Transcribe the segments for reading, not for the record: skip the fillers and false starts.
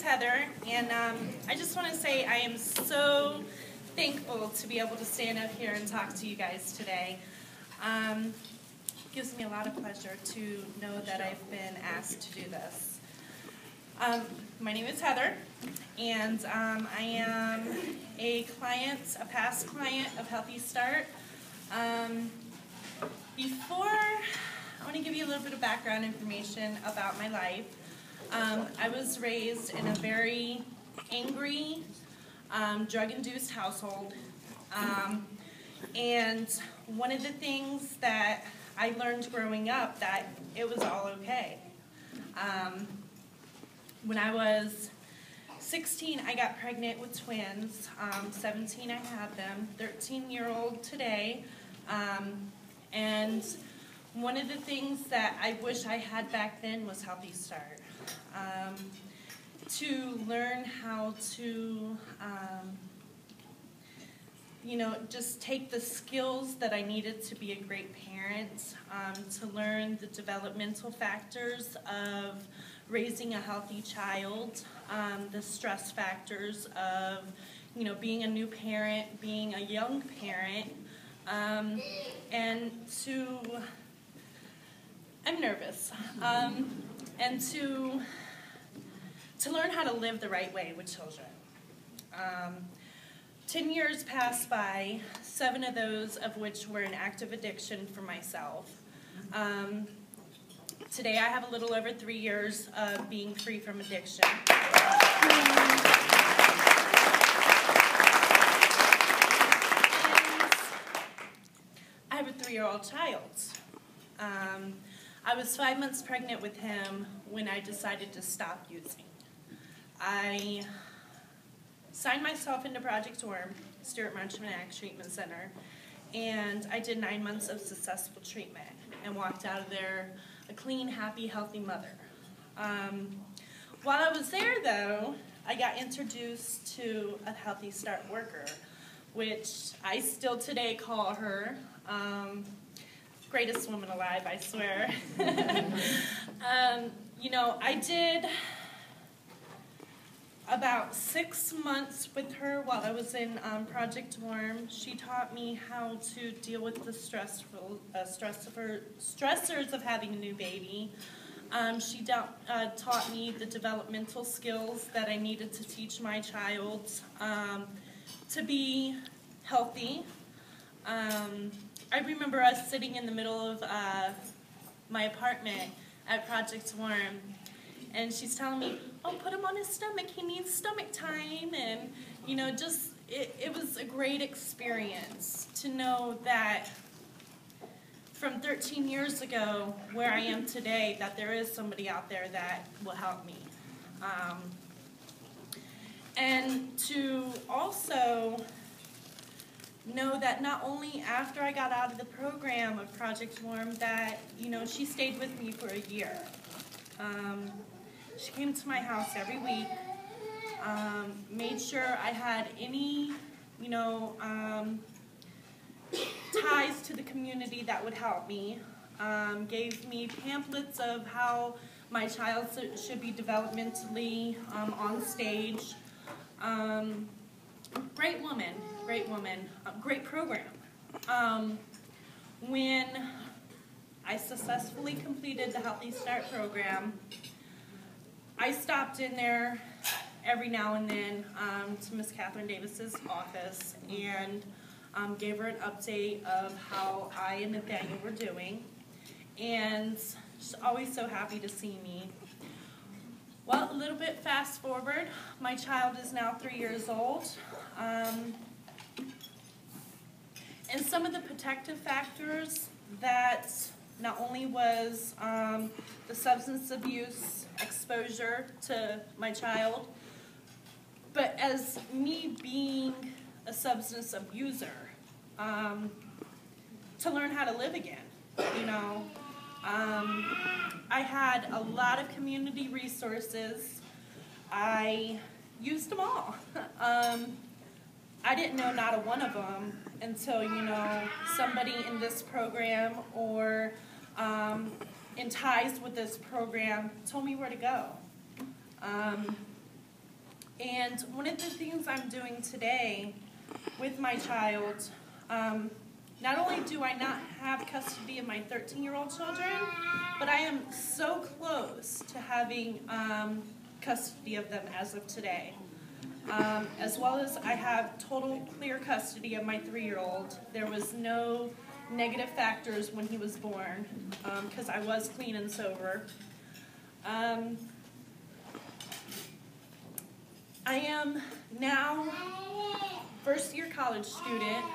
Heather, and I just want to say I am so thankful to be able to stand up here and talk to you guys today. It gives me a lot of pleasure to know that I've been asked to do this. My name is Heather, and I am a past client of Healthy Start. I want to give you a little bit of background information about my life. I was raised in a very angry, drug-induced household. And one of the things that I learned growing up, that it was all okay. When I was 16, I got pregnant with twins. 17, I had them. 13-year-old today. And one of the things that I wish I had back then was Healthy Start. To learn how to, just take the skills that I needed to be a great parent, to learn the developmental factors of raising a healthy child, the stress factors of, being a new parent, being a young parent, and I'm nervous, and to learn how to live the right way with children. 10 years passed by, 7 of those of which were an active addiction for myself. Today I have a little over 3 years of being free from addiction. I have a 3-year-old child. I was 5 months pregnant with him when I decided to stop using. I signed myself into Project Worm, Stewart Munchman Treatment Center, and I did 9 months of successful treatment and walked out of there a clean, happy, healthy mother. While I was there, though, I got introduced to a Healthy Start worker, which I still today call her greatest woman alive, I swear. I did about 6 months with her while I was in Project Worm. She taught me how to deal with the stressors of having a new baby. She taught me the developmental skills that I needed to teach my child to be healthy. I remember us sitting in the middle of my apartment at Project Worm, and she's telling me, "Oh, put him on his stomach. He needs stomach time." And, it was a great experience to know that from 13 years ago, where I am today, that there is somebody out there that will help me. And to also know that not only after I got out of the program of Project Worm that, she stayed with me for a year. She came to my house every week, made sure I had any, ties to the community that would help me, gave me pamphlets of how my child should be developmentally on stage. Great woman, great program. When I successfully completed the Healthy Start program, I stopped in there every now and then to Miss Catherine Davis's office and gave her an update of how I and Nathaniel were doing, and she's always so happy to see me. Well, a little bit fast forward, my child is now 3 years old, and some of the protective factors that not only was the substance abuse exposure to my child, but as me being a substance abuser, to learn how to live again, I had a lot of community resources. I used them all. I didn't know not a one of them until, somebody in this program or in ties with this program told me where to go. And one of the things I'm doing today with my child, not only do I not have custody of my 13-year-old children, but I am so close to having custody of them as of today. As well as I have total clear custody of my 3-year-old. There was no negative factors when he was born, because I was clean and sober. I am now first-year college student.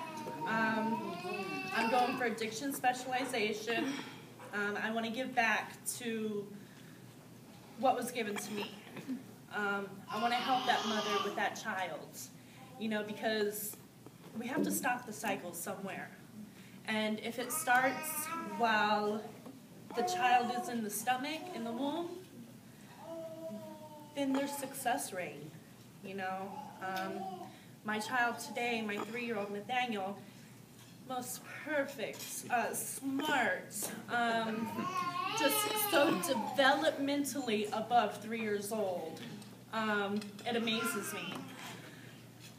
I'm going for addiction specialization. I want to give back to what was given to me. I want to help that mother with that child, because we have to stop the cycle somewhere. And if it starts while the child is in the stomach, in the womb, then there's success rate, My child today, my 3-year-old Nathaniel, most perfect, smart, just so developmentally above 3 years old. It amazes me.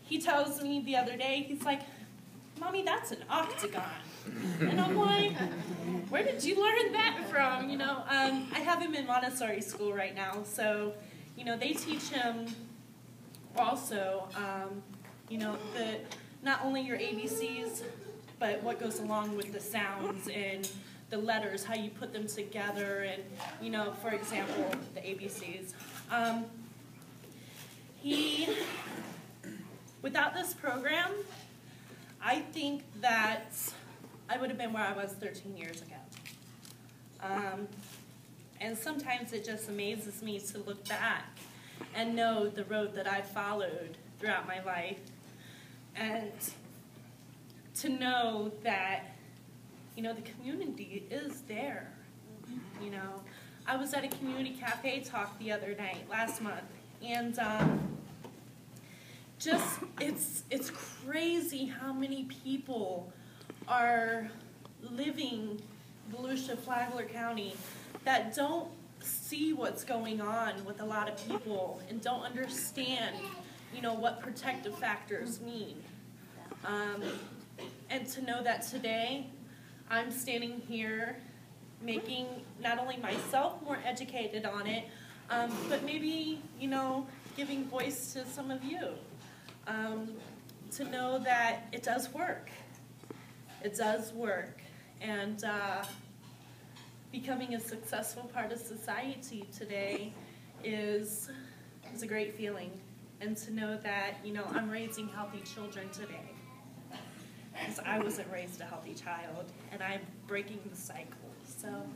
He tells me the other day, he's like, "Mommy, that's an octagon." And I'm like, "Where did you learn that from?" I have him in Montessori school right now, so, they teach him also, not only your ABCs, but what goes along with the sounds and the letters, how you put them together, and, for example, the ABCs. Without this program, I think that I would have been where I was 13 years ago. And sometimes it just amazes me to look back and know the road that I followed throughout my life, and to know that, the community is there. I was at a community cafe talk the other night, last month, and it's crazy how many people are living in Volusia, Flagler County that don't see what's going on with a lot of people and don't understand, what protective factors mean. And to know that today I'm standing here making not only myself more educated on it, but maybe, giving voice to some of you. To know that it does work. It does work. And becoming a successful part of society today is a great feeling. And to know that, I'm raising healthy children today. Because I wasn't raised a healthy child, and I'm breaking the cycle. So.